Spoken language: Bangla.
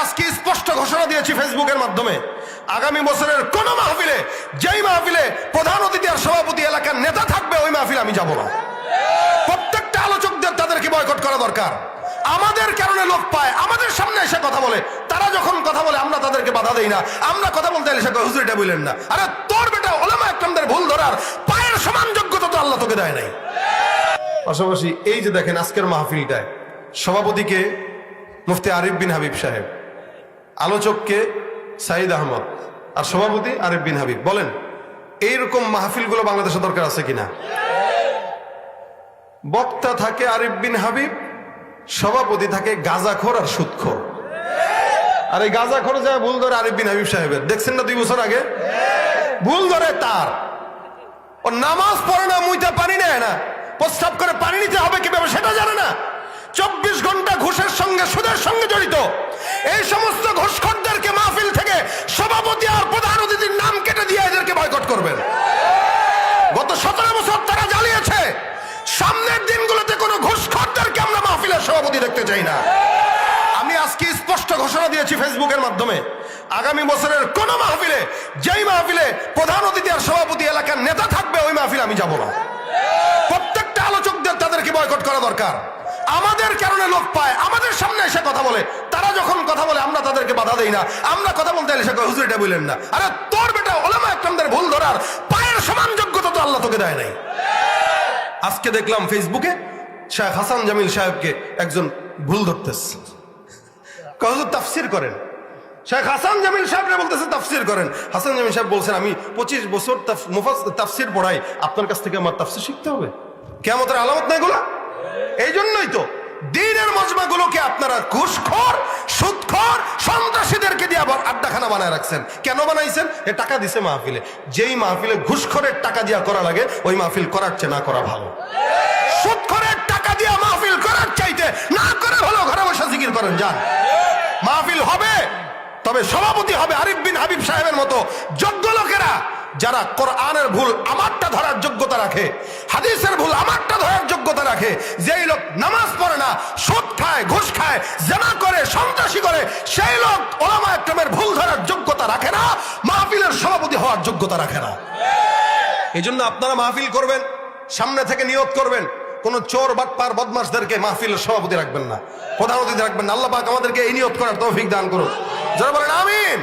আজকে স্পষ্ট ঘোষণা দিয়েছি ফেসবুকের মাধ্যমে, আগামী বছরের কোন মাহফিলে, যেই মাহফিলে প্রধান অতিথি আর সভাপতি এলাকার নেতা থাকবে, ওই মাহফিলে আমি যাব না। প্রত্যেকটা আলোচকদের তাদেরকে বয়কট করা দরকার। আমাদের কারণে লোক পায়, আমাদের সামনে এসে কথা বলে, তারা যখন কথা বলে আমরা তাদেরকে বাধা দেই না। আমরা কথা বলতে এসে হুজুর এটা বললেন না। আরে তোর বেটা ওলামা একরামদের ভুল ধরার পায়ের সমান যোগ্যতা তো আল্লাহ তোকে দেয় নাই। পাশাপাশি এই যে দেখেন আজকের মাহফিলটায় সভাপতিকে মুফতি আরিফ বিন হাবিব সাহেব, আলোচককে সাইদ আহমদ, আর সভাপতি আরিফ বিন হাবিব। বলেন এইরকম মাহফিলগুলো বাংলাদেশে দরকার আছে কিনা? বক্তা থাকে আরিফ বিন হাবিব, সভাপতি থাকে গাঁজাখোর আর সুদখোর। আর এই গাঁজাখোর যায় ভুল ধরে আরিফ বিন হাবিব সাহেবের, দেখছেন না 2 বছর আগে ভুল ধরে তার। ও নামাজ পড়ে না, মুইতে পানি নেয় না, প্রস্তাব করে পানি নিতে হবে কিভাবে সেটা জানে না, 24 ঘন্টা ঘুষের সঙ্গে সুদের সঙ্গে জড়িত। এই সমস্ত ঘুষখোরদেরকে মাহফিল থেকে সভাপতি আর প্রধান অতিথির নাম কেটে দিয়ে এদেরকে বয়কট করবেন। গত 17 বছর তারা জ্বালিয়েছে। সামনের দিনগুলোতে কোনো ঘুষখোরদেরকে আমরা মাহফিলের সভাপতি দেখতে চাই না। আমি আজকে স্পষ্ট ঘোষণা দিয়েছি ফেসবুকের মাধ্যমে, আগামী বছরের কোন মাহফিলে, যেই মাহফিলে প্রধান অতিথি আর সভাপতি এলাকার নেতা থাকবে, ওই মাহফিলে আমি যাব না। প্রত্যেকটা আলোচকদের তাদেরকে বয়কট করা দরকার। আমাদের কারণে লোক পায়, আমাদের সামনে এসে কথা বলে, তারা যখন কথা বলে আমরা তাদেরকে বাধা দেই না। আমরা কথা বলতে এসে হুজুর এটা বললেন না। আরে তোর বেটা ওলামা একরামদের ভুল ধরার পায়ের সমান যোগ্যতা তো আল্লাহ তোকে দেয় নাই। আজকে দেখলাম ফেসবুকে শেখ হাসান জামিল সাহেবকে একজন ভুল ধরতেছে, হুজুর তাফসির করেন। শেখ হাসান জামিল সাহেবরা বলতেছে তাফসির করেন। হাসান জামিল সাহেব বলছেন আমি 25 বছর তাফসির পড়াই, আপনার কাছ থেকে আমার তাফসির শিখতে হবে? কিয়ামতের আলামত না এগুলা? এই জন্যই তো দ্বীনের মজমাগুলোকে আপনারা ঘুষখোর, সুদখোর, সন্ত্রাসীদেরকে দিয়ে আবার আড্ডাখানা বানায় রাখছেন। কেন বানাইছেন? এ টাকা দিছে মাহফিলে। যেই মাহফিলে ঘুষখোরের টাকা দিয়া করা লাগে, ওই মাহফিল করার চেয়ে না করা ভালো। সুদখোরের টাকা দিয়া মাহফিল করার চাইতে না করে হলো ঘরে বসে জিকির করেন যান। মাহফিল হবে, তবে সভাপতি হবে আরিফ বিন হাবিব সাহেবের মতো যোগ্য লোকেরা, যারা কোরআনের ভুল আমারটা ধরার যোগ্যতা রাখে, হাদিসের ভুল আমারটা ধরার যোগ্যতা রাখে। যেই লোক নামাজ পড়ে না, সুদ খায়, ঘুষ খায়, জিনা করে, সন্ত্রাসী করে, সেই লোক ওলামা একরামের ভুল ধরার যোগ্যতা রাখে না, মাহফিলের সভাপতি হওয়ার যোগ্যতা রাখে না। এই জন্য আপনারা মাহফিল করবেন, সামনে থেকে নিয়ত করবেন কোন চোর বাটপার বদমাশদেরকে মাহফিলের সভাপতি রাখবেন না, প্রধান অতিথি রাখবেন না। আল্লাহ পাক আমাদেরকে এই নিয়ত করার তৌফিক দান করুন। যারা বলেন আমিন।